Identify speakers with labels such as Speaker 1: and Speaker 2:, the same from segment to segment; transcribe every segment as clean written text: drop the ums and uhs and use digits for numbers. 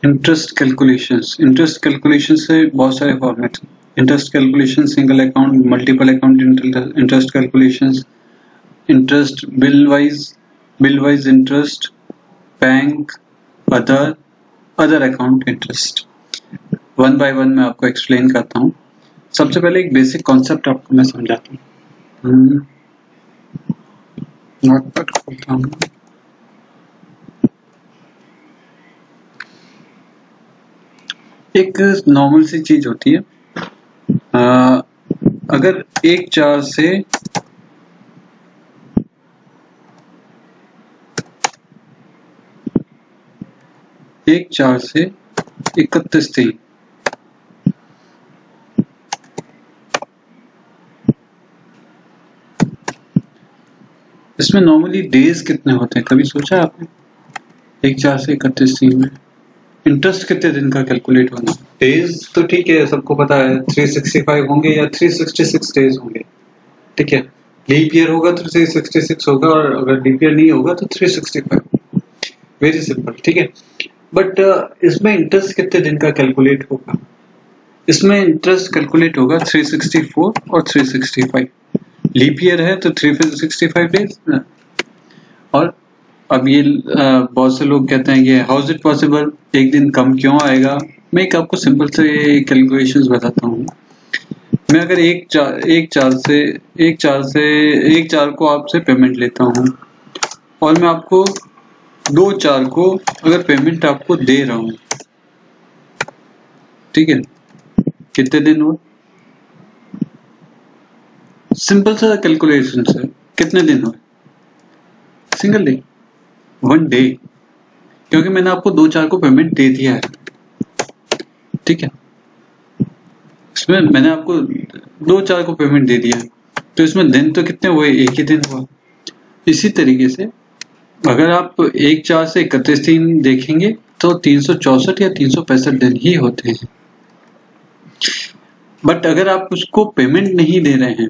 Speaker 1: Interest calculation से बहुत सारे format, interest calculation, single account, multiple account interest calculation, interest bill wise interest, bank, other account interest. One by one मैं आपको explain करता हूँ। सबसे पहले एक बेसिक कॉन्सेप्ट आपको मैं समझाता हूँ। नोटपैड खोलता हूँ। एक नॉर्मल सी चीज होती है, अगर 1/4 से एक चार से 31 थी, इसमें नॉर्मली डेज कितने होते हैं, कभी सोचा आपने? 1/4 से 31 दिन में इंटरेस्ट कितने दिन का कैलकुलेट होना? डेज तो ठीक है, सबको पता है 365 होंगे या 366 डेज होंगे, ठीक है। लीप ईयर होगा तो 366 होगा, और अगर लीप ईयर नहीं होगा तो 365। वेरी सिंपल, ठीक है। बट इसमें इंटरेस्ट कितने दिन का कैलकुलेट होगा? इसमें इंटरेस्ट कैलकुलेट होगा 364 और 365। लीप ईयर है तो 365 डेज। और अब ये बहुत से लोग कहते हैं कि हाउ इज इट पॉसिबल, एक दिन कम क्यों आएगा? मैं एक आपको सिंपल से कैलकुलेशंस बताता हूँ। मैं अगर एक चार को आपसे पेमेंट लेता हूँ, और मैं आपको 2/4 को अगर पेमेंट आपको दे रहा हूँ, ठीक है, कितने दिन हुए? सिंपल सा कैलकुलेशन है, कितने दिन हुए? सिंगल डे, 1 डे, क्योंकि मैंने आपको 2/4 को पेमेंट दे दिया है, ठीक है। इसमें मैंने आपको 2/4 को पेमेंट दे दिया है, तो इसमें दिन तो कितने हुए? एक ही दिन हुआ। इसी तरीके से अगर आप 1/4 से 31 दिन देखेंगे तो 364 या 365 दिन ही होते हैं। बट अगर आप उसको पेमेंट नहीं दे रहे हैं,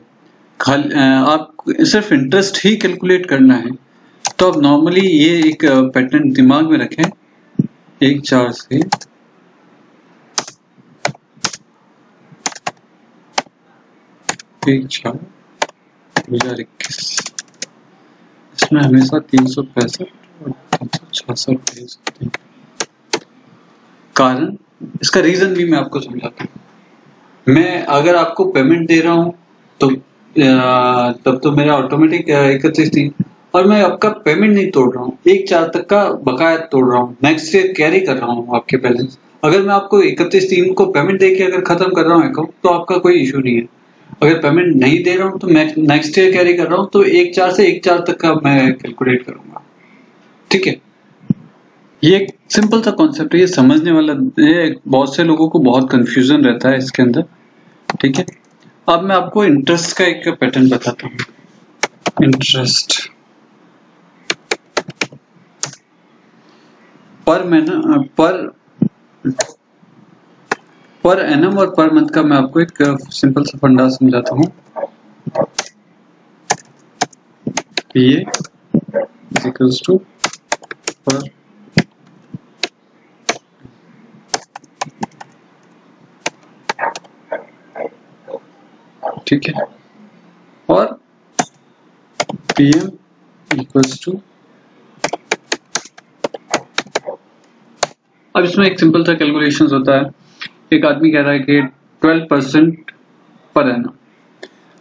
Speaker 1: आप सिर्फ इंटरेस्ट ही कैलकुलेट करना है, तो आप नॉर्मली ये एक पैटर्न दिमाग में रखें। 1/4 से 2021, इसमें हमेशा 365 और 366 डेज होते हैं। कारण, इसका रीजन भी मैं आपको समझाता हूँ। मैं अगर आपको पेमेंट दे रहा हूँ तो तब तो मेरा ऑटोमेटिक 31 दिन, और मैं आपका पेमेंट नहीं तोड़ रहा हूँ, 1/4 तक का बकाया तोड़ रहा हूँ, नेक्स्ट ईयर कैरी कर रहा हूँ आपके बैलेंस। अगर मैं आपको 31 दिन को पेमेंट देके अगर खत्म कर रहा हूँ अकाउंट, तो आपका कोई इशू नहीं है। अगर पेमेंट नहीं दे रहा हूँ तो मैं नेक्स्ट ईयर कैरी कर रहा हूँ, तो 1/4 से 1/4 तक का मैं कैलकुलेट करूंगा, ठीक है। ये एक सिंपल सा कॉन्सेप्ट है, ये समझने वाला, ये बहुत से लोगों को बहुत कंफ्यूजन रहता है इसके अंदर, ठीक है। अब मैं आपको इंटरेस्ट का एक पैटर्न बताता हूँ। इंटरेस्ट पर महीना, पर एनम और पर मंथ का मैं आपको एक सिंपल सा फंडा समझाता हूँ। ये इक्वल्स टू पर, ठीक है, और पीएम इक्वल्स टू। अब इसमें एक सिंपल सा कैलकुलेशन होता है। एक आदमी कह रहा है कि 12% पर एनम।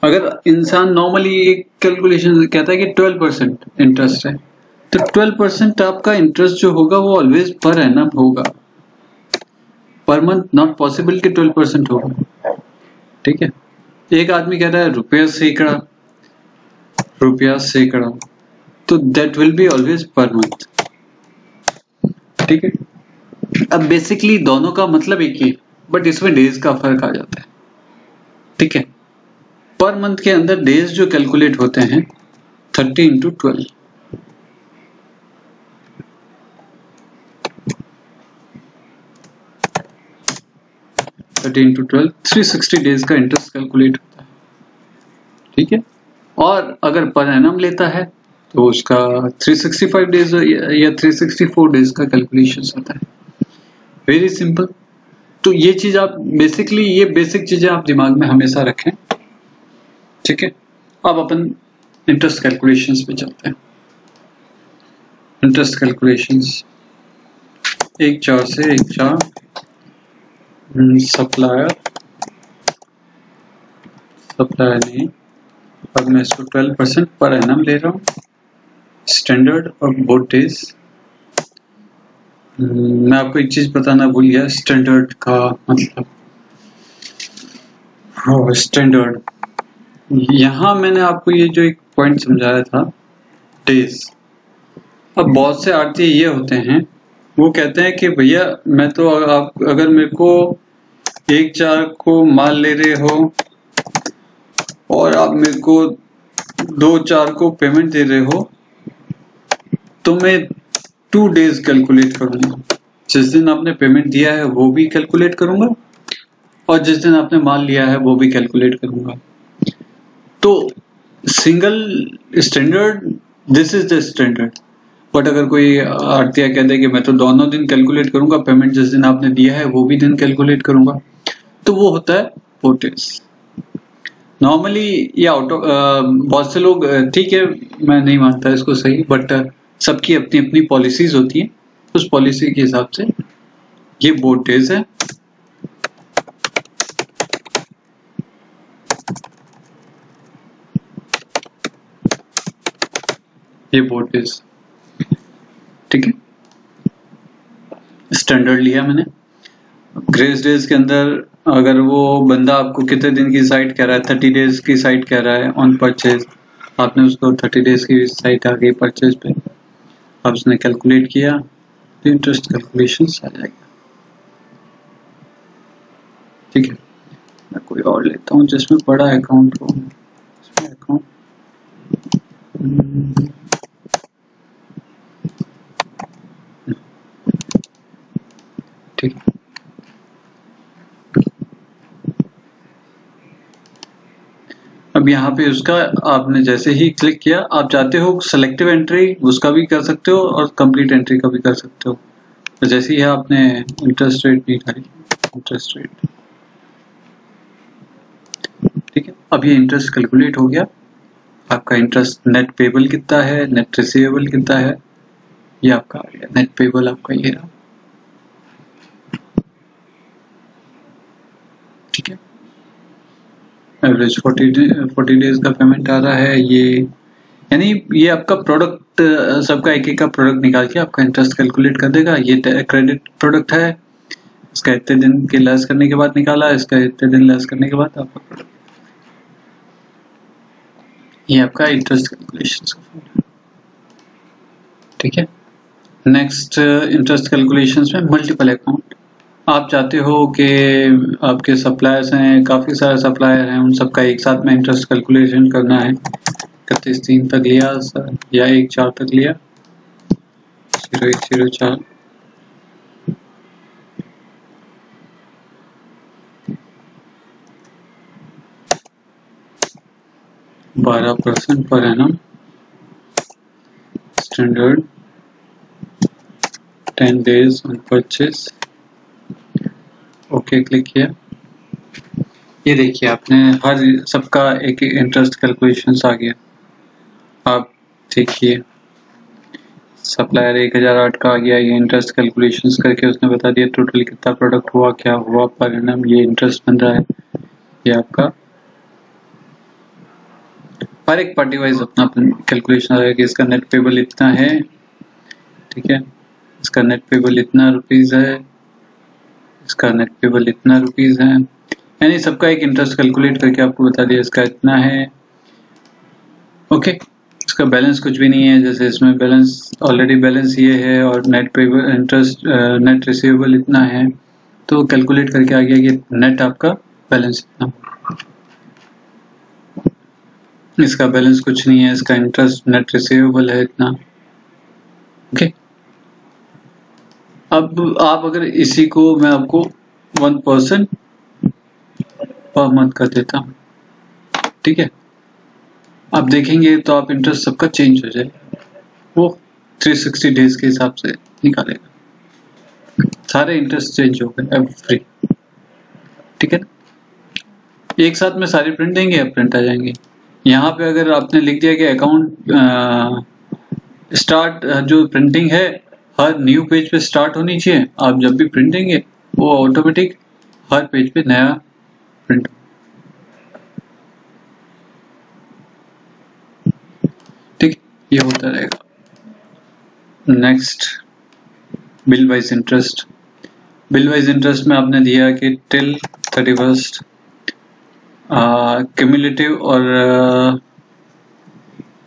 Speaker 1: अगर इंसान नॉर्मली एक कैलकुलेशन कहता है कि 12% इंटरेस्ट है, तो 12% आपका इंटरेस्ट जो होगा वो ऑलवेज पर एनम होगा, पर मंथ नॉट पॉसिबल कि 12% होगा, ठीक है। एक आदमी कह रहा है रुपया सैकड़ा, तो that will be always per month, ठीक है। अब बेसिकली दोनों का मतलब एक ही, बट इसमें डेज का फर्क आ जाता है, ठीक है। पर मंथ के अंदर डेज जो कैलकुलेट होते हैं 30 इंटू 12, इंटू 12, 360 डेज का इंटरेस्ट कैलकुलेट होता है, ठीक है। और अगर पर एनम लेता है तो उसका 365 डेज या 364 डेज का कैलकुलेशन होता है, वेरी सिंपल। तो ये चीज आप बेसिकली, ये बेसिक चीजें आप दिमाग में हमेशा रखें, ठीक है। अब अपन इंटरेस्ट कैलकुलेशंस पे चलते हैं। इंटरेस्ट कैलकुलेशंस 1/4 से 1/4 सप्लायर नहीं, अब मैं इसको 12% पर एनम ले रहा हूँ। स्टैंडर्ड और बोट डेज, मैं आपको एक चीज बताना भूल गया, स्टैंडर्ड का मतलब, स्टैंडर्ड, यहाँ मैंने आपको ये जो एक पॉइंट समझाया था, डेज। अब बहुत से आरती ये होते हैं, वो कहते हैं कि भैया मैं तो, आप अगर मेरे को 1/4 को माल ले रहे हो और आप मेरे को 2/4 को पेमेंट दे रहे हो, तो मैं 2 डेज कैलकुलेट करूंगा। जिस दिन आपने पेमेंट दिया है वो भी कैलकुलेट करूंगा, और जिस दिन आपने माल लिया है वो भी कैलकुलेट करूंगा। तो single standard, this is the standard. But अगर कोई आरतिया कहते हैं कि मैं तो दोनों दिन कैलकुलेट करूंगा, पेमेंट जिस दिन आपने दिया है वो भी दिन कैलकुलेट करूंगा, तो वो होता है पोटेस। नॉर्मली ये बहुत से लोग, ठीक है मैं नहीं मानता इसको सही, बट सबकी अपनी अपनी पॉलिसीज होती है, उस पॉलिसी के हिसाब से ये बोट डेज है। ये बोट डेज, ठीक है। स्टैंडर्ड लिया मैंने। ग्रेस डेज के अंदर अगर वो बंदा आपको कितने दिन की साइट कह रहा है, 30 डेज की साइट कह रहा है ऑन परचेज, आपने उसको 30 डेज की साइट आ गई परचेज पे, अब उसने कैलकुलेट किया तो इंटरेस्ट कैलकुलेशन आ जाएगा, ठीक है। मैं कोई और लेता हूँ जिसमें बड़ा अकाउंट हो, इसमें अकाउंट ठीक है। अब यहाँ पे उसका आपने जैसे ही क्लिक किया, आप चाहते हो सेलेक्टिव एंट्री उसका भी कर सकते हो और कंप्लीट एंट्री का भी कर सकते हो। तो जैसे ही आपने इंटरेस्ट रेट निकाली, इंटरेस्ट रेट, ठीक है। अब ये इंटरेस्ट कैलकुलेट हो गया। आपका इंटरेस्ट नेट पेबल कितना है, नेट रिसीवेबल कितना है, ये आपका आ गया। नेट पेबल आपका ये रहा, ठीक है। एवरेज 40 डेज का पेमेंट आ रहा है, ये यानी ये आपका प्रोडक्ट, सबका एक एक का प्रोडक्ट निकाल के आपका इंटरेस्ट कैलकुलेट कर देगा। ये क्रेडिट प्रोडक्ट है, इसका इतने दिन के लेस करने के बाद निकाला, इसका इतने दिन लेस करने के बाद आपका प्रोडक्ट, ये आपका इंटरेस्ट कैलकुलेशन का फॉर्मूला, ठीक है। नेक्स्ट इंटरेस्ट कैलकुलेशंस में मल्टीपल अकाउंट। आप चाहते हो कि आपके सप्लायर्स हैं, काफी सारे सप्लायर हैं, उन सबका एक साथ में इंटरेस्ट कैलकुलेशन करना है। 31/3 तक लिया या 1/4 तक लिया, 01/04, %12 per annum, standard 10 days on purchase, okay click किया। ये देखिए आपने हर सबका एक एक इंटरेस्ट कैलकुलेशंस आ गया। आप देखिए सप्लायर 1008 का आ गया, ये इंटरेस्ट कैलकुलेशंस करके उसने बता दिया टोटल कितना प्रोडक्ट हुआ, क्या हुआ पर एनम, ये इंटरेस्ट बन रहा है। ये आपका हर एक पार्टी वाइज अपना कैलकुलेशन आ कि इसका नेट पेबल इतना है, ठीक है, इसका नेट पेबल इतना रुपीज है, इसका नेट पेबल इतना रुपीज है, यानी सबका एक इंटरेस्ट कैलकुलेट करके आपको बता दिया इसका इतना है, ओके। इसका बैलेंस कुछ भी नहीं है, जैसे इसमें बैलेंस ऑलरेडी बैलेंस ये है और net payable interest net receivable इतना है, तो कैलकुलेट करके आ गया कि नेट आपका बैलेंस इतना, इसका बैलेंस कुछ नहीं है, इसका इंटरेस्ट नेट रिसीवेबल है इतना, ओके। अब आप अगर इसी को मैं आपको 1% पर मंथ कर देता हूं, ठीक है, आप देखेंगे तो आप इंटरेस्ट सबका चेंज हो जाएगा, वो 360 डेज के हिसाब से निकालेगा। सारे इंटरेस्ट चेंज हो गए एवरी, ठीक है ना। एक साथ में सारे प्रिंट देंगे, अब प्रिंट आ जाएंगे। यहाँ पे अगर आपने लिख दिया कि अकाउंट स्टार्ट, जो प्रिंटिंग है हर न्यू पेज पे स्टार्ट होनी चाहिए, आप जब भी प्रिंट देंगे वो ऑटोमेटिक हर पेज पे नया प्रिंट। ठीक, ये होता रहेगा। Next, bill wise interest. Bill wise interest में आपने दिया कि टिल 31st, क्यूमुलेटिव और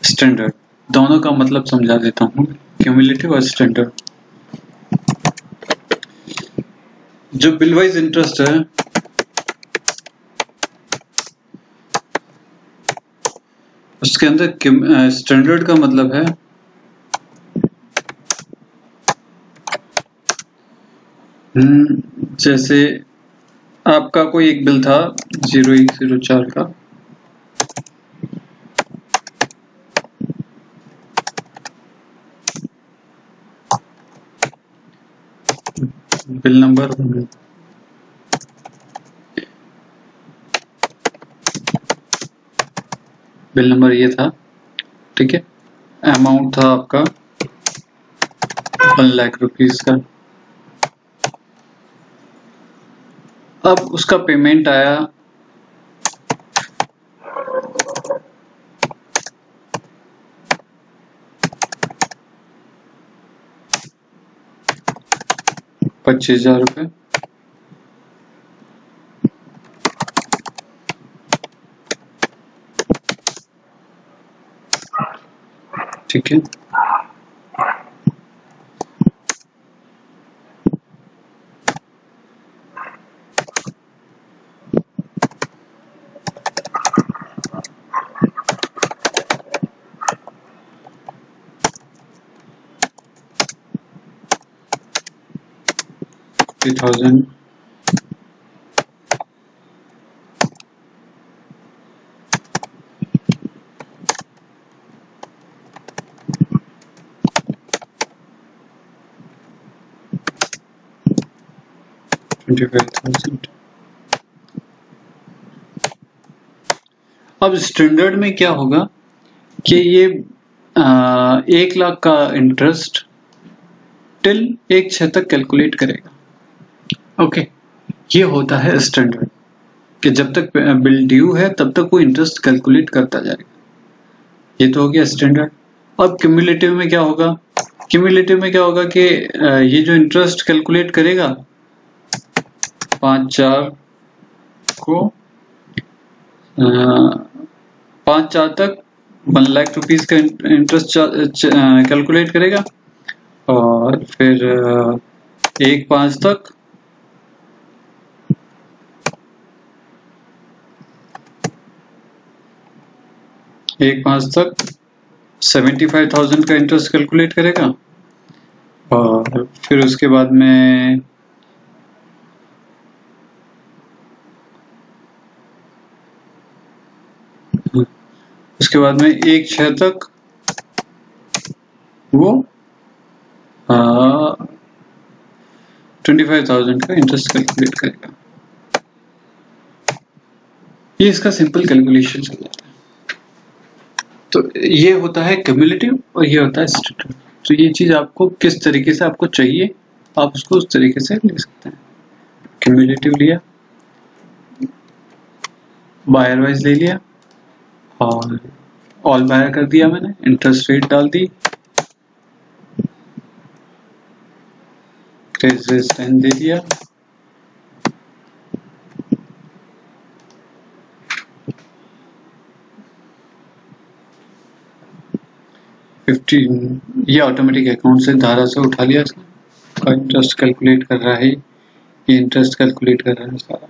Speaker 1: स्टैंडर्ड, दोनों का मतलब समझा देता हूँ। क्यूमुलेटिव और स्टैंडर्ड, जो बिल वाइज इंटरेस्ट है उसके अंदर स्टैंडर्ड का मतलब है जैसे आपका कोई एक बिल था 0104 का, बिल नंबर ये था, ठीक है। अमाउंट था आपका 1 लाख रुपीस का। अब उसका पेमेंट आया 25,000 रुपये, ठीक है। $3,000 25,000। अब स्टैंडर्ड में क्या होगा कि ये 1 लाख का इंटरेस्ट टिल 1/6 तक कैलकुलेट करेगा। ओके, ये होता है स्टैंडर्ड कि जब तक बिल ड्यू है तब तक वो इंटरेस्ट कैलकुलेट करता जाएगा। ये तो हो गया स्टैंडर्ड। अब क्यूमुलेटिव में क्या होगा? क्यूमुलेटिव में क्या होगा कि ये जो इंटरेस्ट कैलकुलेट करेगा 5/4 को 5/4 तक 1 लाख रुपीस का इंटरेस्ट कैलकुलेट करेगा, और फिर 1/5 तक 75,000 का इंटरेस्ट कैलकुलेट करेगा, और फिर उसके बाद में में 1/6 तक वो 25,000 का इंटरेस्ट कैलकुलेट करेगा। ये इसका सिंपल कैलकुलेशन चल जाता है। तो ये होता है क्यूमुलेटिव और ये होता है स्टैंडर्ड। तो ये चीज आपको किस तरीके से आपको चाहिए आप उसको उस तरीके से ले सकते हैं। क्यूमुलेटिव लिया, बायर वाइज ले लिया और ऑल बायर कर दिया मैंने, इंटरेस्ट रेट डाल दी, दे दिया, ये ऑटोमेटिक अकाउंट से धारा से उठा लिया इसका इंटरेस्ट कैलकुलेट कर रहा है, ये इंटरेस्ट कैलकुलेट कर रहा है सारा।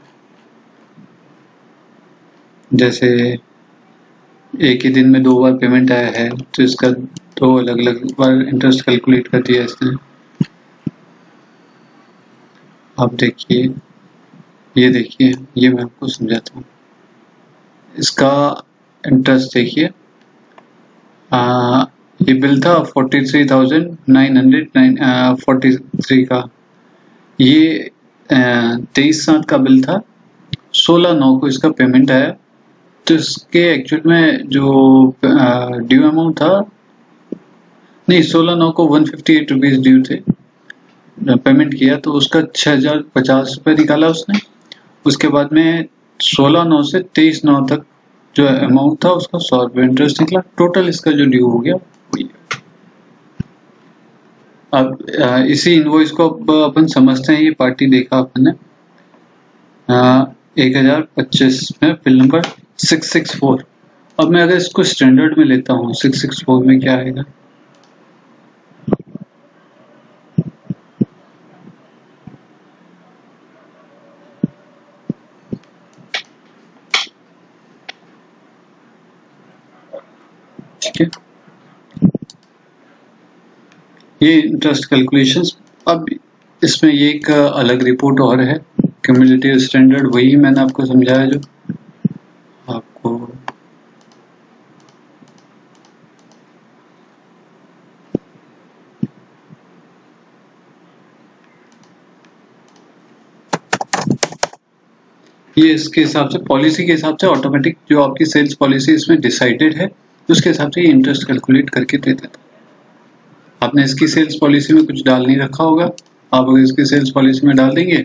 Speaker 1: जैसे एक ही दिन में 2 बार पेमेंट आया है तो इसका 2 अलग अलग बार इंटरेस्ट कैलकुलेट कर दिया इसने। आप देखिए, ये देखिए, ये मैं आपको समझाता हूँ। इसका इंटरेस्ट देखिए, ये बिल था 43,943 का, ये 23/7 का बिल था, 16/9 को इसका पेमेंट आया। तो इसके एक्चुअल में जो ड्यू अमाउंट था, नहीं 16/9 को 158 रुपीज ड्यू थे, पेमेंट किया तो उसका 6050 रुपये निकाला उसने। उसके बाद में 16/9 से 23/9 तक जो अमाउंट था उसका 100 रुपये इंटरेस्ट निकला। टोटल इसका जो ड्यू हो गया। अब इसी इनवॉइस को अब अपन समझते हैं। ये पार्टी देखा अपन ने 1025 में बिल नंबर 664। अब मैं अगर इसको स्टैंडर्ड में लेता हूँ 664 में क्या आएगा, ठीक है। ये इंटरेस्ट कैलकुलेशंस। अब इसमें ये एक अलग रिपोर्ट और है, क्यूमुलेटिव स्टैंडर्ड, वही मैंने आपको समझाया जो आपको ये इसके हिसाब से, पॉलिसी के हिसाब से ऑटोमेटिक जो आपकी सेल्स पॉलिसी इसमें डिसाइडेड है उसके हिसाब से ये इंटरेस्ट कैलकुलेट करके दे देता है। आपने इसकी सेल्स पॉलिसी में कुछ डाल नहीं रखा होगा, आप अगर इसकी सेल्स पॉलिसी में डाल देंगे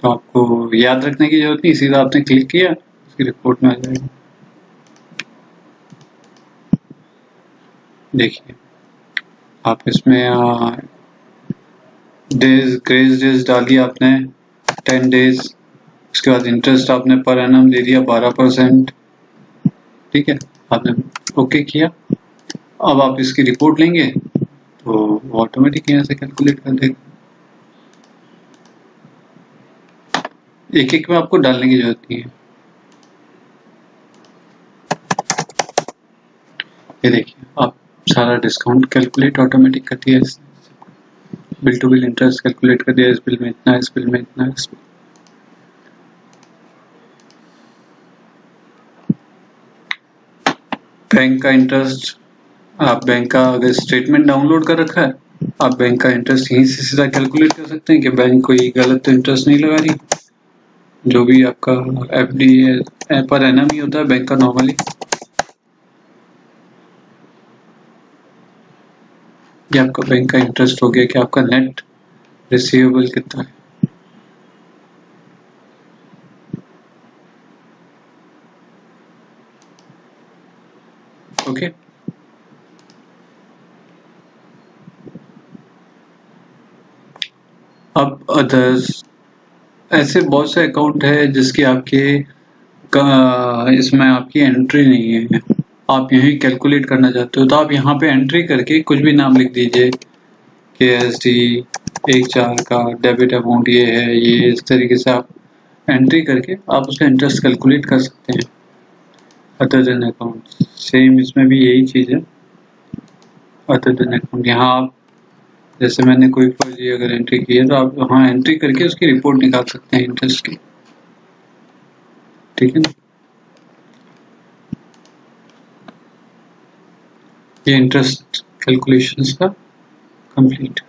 Speaker 1: तो आपको याद रखने की जरूरत नहीं, सीधा आपने क्लिक किया उसकी रिपोर्ट में आ जाएगा। देखिए आप इसमें डेज, ग्रेस डेज डाली आपने 10 डेज, उसके बाद इंटरेस्ट आपने पर एनम दे दिया 12%, ठीक है, आपने ओके किया। अब आप इसकी रिपोर्ट लेंगे तो ऑटोमेटिक यहाँ से कैलकुलेट कर देगा। एक एक में आपको डालने की जरूरत नहीं है। ये देखिए आप सारा डिस्काउंट कैलकुलेट ऑटोमेटिक कर दिया इसने, bill to bill interest calculate कर दिया, इस बिल में इतना, इस बिल में इतना, इस बिल। बैंक का इंटरेस्ट, आप बैंक का अगर स्टेटमेंट डाउनलोड कर रखा है, आप बैंक का इंटरेस्ट यहीं से सीधा कैलकुलेट कर सकते हैं कि बैंक कोई गलत तो इंटरेस्ट नहीं लगा रही। जो भी आपका एफडी है पर एनम ही होता है बैंक का नॉर्मली। ये आपका बैंक का इंटरेस्ट हो गया कि आपका नेट रिसीवेबल कितना है। ओके, अब अदर्स, ऐसे बहुत से अकाउंट है जिसकी आपके इसमें आपकी एंट्री नहीं है, आप यहीं कैलकुलेट करना चाहते हो तो आप यहाँ पे एंट्री करके कुछ भी नाम लिख दीजिए, KSD 1/4 का डेबिट अमाउंट ये है, ये इस तरीके से आप एंट्री करके आप उसका इंटरेस्ट कैलकुलेट कर सकते हैं। अदर देन अकाउंट सेम, इसमें भी यही चीज है। अदर देन अकाउंट यहाँ आप जैसे मैंने कोई फर्जी अगर एंट्री की है तो आप वहाँ एंट्री करके उसकी रिपोर्ट निकाल सकते हैं इंटरेस्ट की, ठीक है ना। ये इंटरेस्ट कैलकुलेशंस का कंप्लीट।